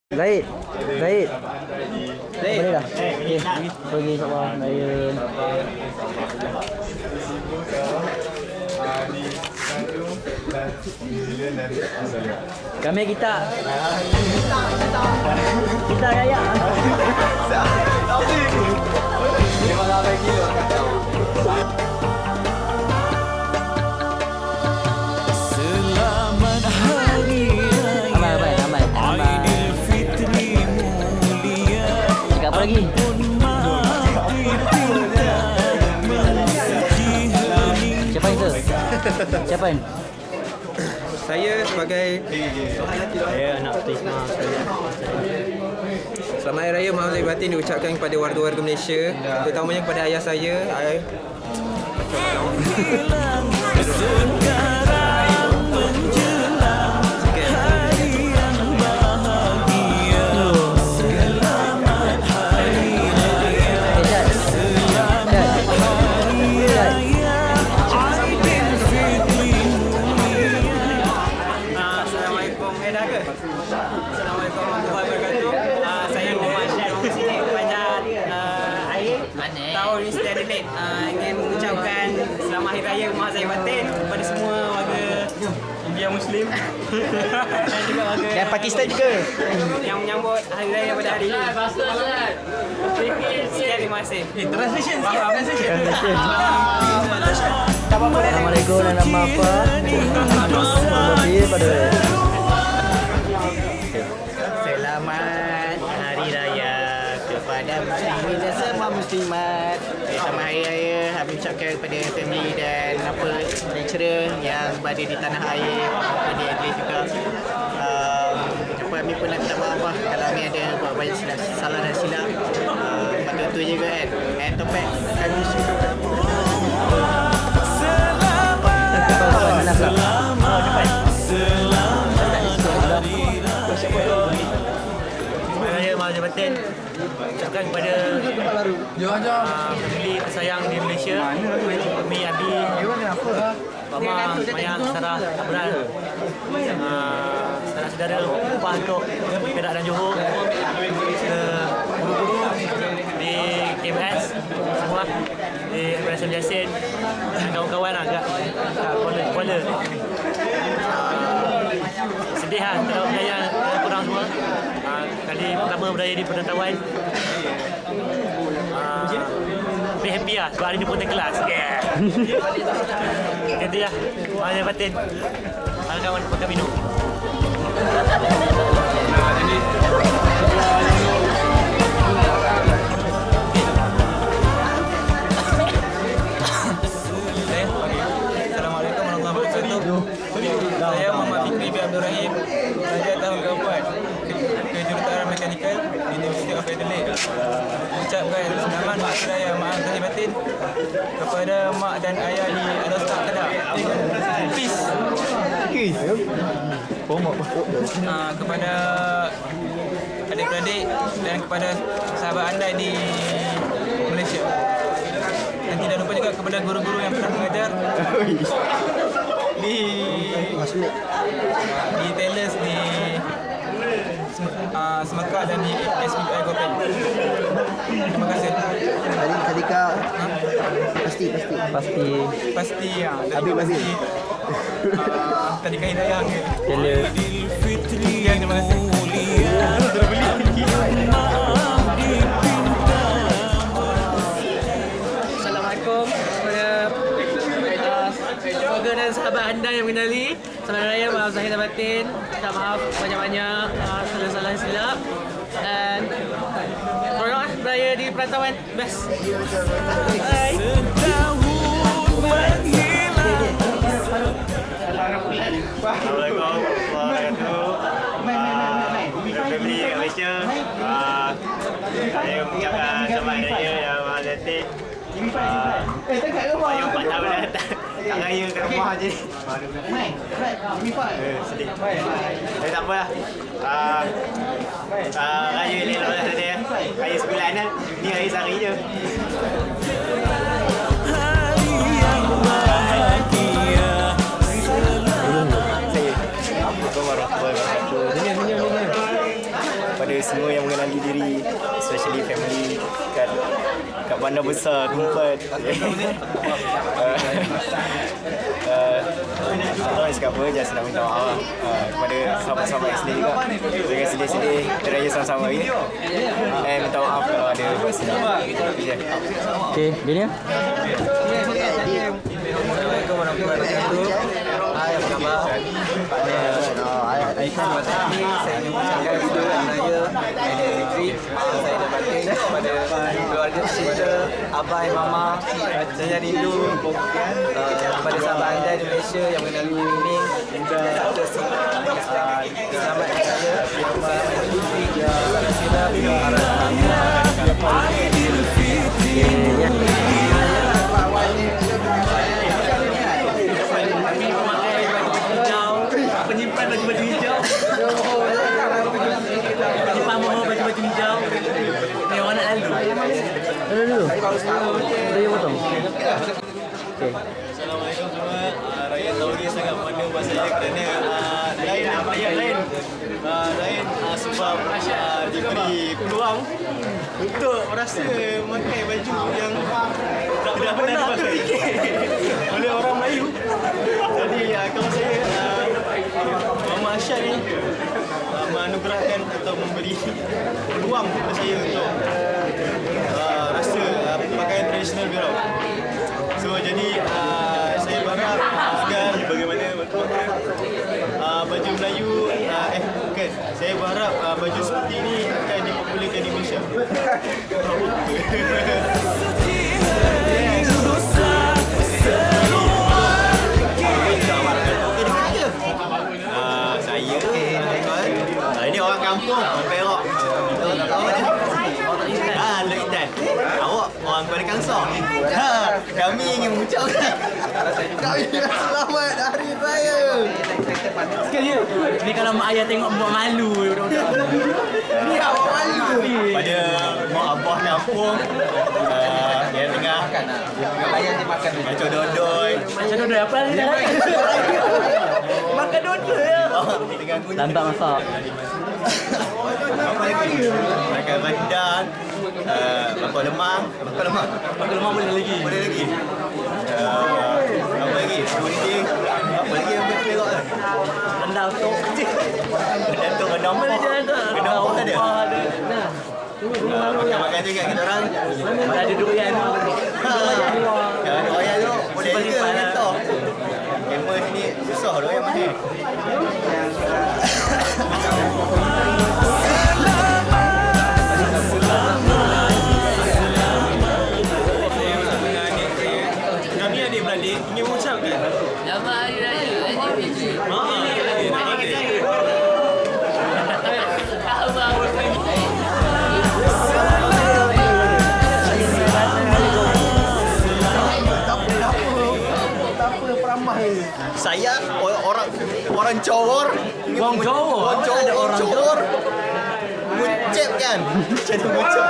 Zaid. Boleh dah. Okey. Pergi insya-Allah raya. Kami kita raya. Selamat hari raya Aidilfitri mulia. Cakap apa lagi? Siapa itu? Siapa ini? Saya sebagai Anak Tisma. Selamat Hari Raya Maaf Lahir Batin diucapkan kepada warga-warga Malaysia, terutamanya kepada ayah saya. Sekarang menjelang hari yang bahagia. Selamat hari raya. Selamat hari raya Aidilfitri mulia. Assalamualaikum. Dah ke? Assalamualaikum warahmatullahi wabarakatuh. Saya Muhammad Syed sini Panjat Air tahun Mesti Adelaide. Ingin mengucapkan Selamat Hari Raya Maaf Lahir Batin kepada semua warga India Muslim dan juga warga Dan Pakistan juga. yang menyambut Hari Raya pada hari ini. Sekian, terima kasih. Translation. Assalamualaikum dan nama apa? Lebih pada Selamat Hari Raya kepada muslimin dan semua muslimat. Selamat Hari Raya kami ucapkan kepada family dan lecturer yang berada di tanah air maupun di Adelaide juga. Kami pun nak minta maaf lah kalau kami ada buat banyak salah dan silap. Patut-patut je kan. And topik kami suka. Raya Maaf Lahir Batin ucapkan kepada family tersayang di Malaysia, Umi, Abi, Mama, Mayang, Sarah, Abral, saudara-saudara upah untuk Perak dan Johor, ke guru-guru di KMS semua, di Ibrahim Jasin dan kawan-kawan agak Kuala. Sedih lah kalau berjaya korang semua. Kali pertama berjaya di Penentauan. Lebih happy lah sebab hari ni pun kelas. Itu lah. Maaf batin. Kawan-kawan makan minum. Assalamualaikum warahmatullahi wabarakatuh. Saya Muhammad Fikri bin Abdul Rahim, pelajar tahun keempat kejuruteraan mekanikal University of Adelaide. Ucapkan selamat Hari Raya Maaf Lahir Batin kepada mak dan ayah di Alostak Kedah. Peace. Kepada adik-beradik dan kepada sahabat anda di Malaysia. Dan tidak lupa juga kepada guru-guru yang pernah mengajar di Taylors, di Semekah dan di SPI Gopeng. Terima kasih. Tadika pasti ya. Habib Mazin. Tadika Hidayah. Aidilfitri Terima kasih. mulia. Maaf dipinta. Assalamualaikum kepada keluarga dan sahabat anda yang mengenali. Selamat Raya Maaf Lahir Batin. Minta maaf banyak-banyak salah-salah silap. Dan korang beraya di perantauan. Best. Bye. Setahun menghilang. Assalamualaikum warahmatullahi wabarakatuh. Family kat Malaysia. Saya mengucapkan selamat Hari Raya yang Maaf Lahir Batin. Saya 4 tahun dah tak raya kat rumah je. Sedih. Tak apalah. Raya elok lah tadi. Raya sebulan lah. Ni hari sehari je. Hari yang bahagia. Assalamualaikum warahmatullahi wabarakatuh. kepada semua yang mengenali diri, especially family kat bandar besar tempat. Tak tahu nak cakap apa, just nak minta maaf kepada sahabat-sahabat yang sedih juga. Jangan sedih-sedih, kita raya sama-sama lagi. Minta maaf kalau ada buat silap. Okey, Bini? Assalamualaikum warahmatullahi wabarakatuh. Hai, apa khabar? Terima kasih. Saya ingin mengucapkan Selamat Raya Aidilfitri. Saya dan batin kepada keluarga tercinta, abang, mama. Saya rindu kepada sahabat anda di Malaysia yang mengenali Mining. Selamat Raya. Selamat Aidilfitri. Penyimpan baju-baju hijau. Penyimpan mohon baju-baju hijau. Ni orang nak lalu. Dulu. Dia potong. Okey. Assalamualaikum semua. Raya tahun ni sangat bermakna buat saya kerana lain ayat lain. Lain sebab diberi peluang untuk rasa memakai baju yang tidak pernah dipakai oleh orang Melayu. Jadi kalau saya Mama Aisyah ni menganugerahkan atau memberi peluang kepada saya untuk rasa pakaian tradisional Berau. So jadi saya berharap agar bagaimana baju Melayu bukan, saya berharap baju seperti ini akan dipopularkan di Malaysia. Ini orang kampung, orang Perak. Lekitan. Awak orang Kuala Kangsar. Kami ingin mengucapkan selamat Hari Raya. Sekali ni kalau mak ayah tengok buat malu budak-budak. Ni awak malu. Pada mak abah kampung yang tengah Ayah dia makan dulu. macam dodoi. Macam dodoi apa ni dah? Makan dodoi ya. Tengah bunyi. Lambat masak. Apa lagi? Makan rendang. Bakar lemang. Makan lemang boleh lagi. Boleh lagi. Apa lagi? Puding. Apa lagi yang betul tak? Rendang tok. Rendang tu rendang Boleh poh. je ada. Rendang poh ada. Nah. Makan-makan juga kita orang. Mana ada durian. Kalau doyan tu boleh juga kita. Kamera sini susah doyan macam ni. Kami adik-beradik ingin mengucapkan Selamat Hari Raya Aidilfitri. saya orang Johor. Orang Johor. Orang Johor. Muncep kan? Macam muncep.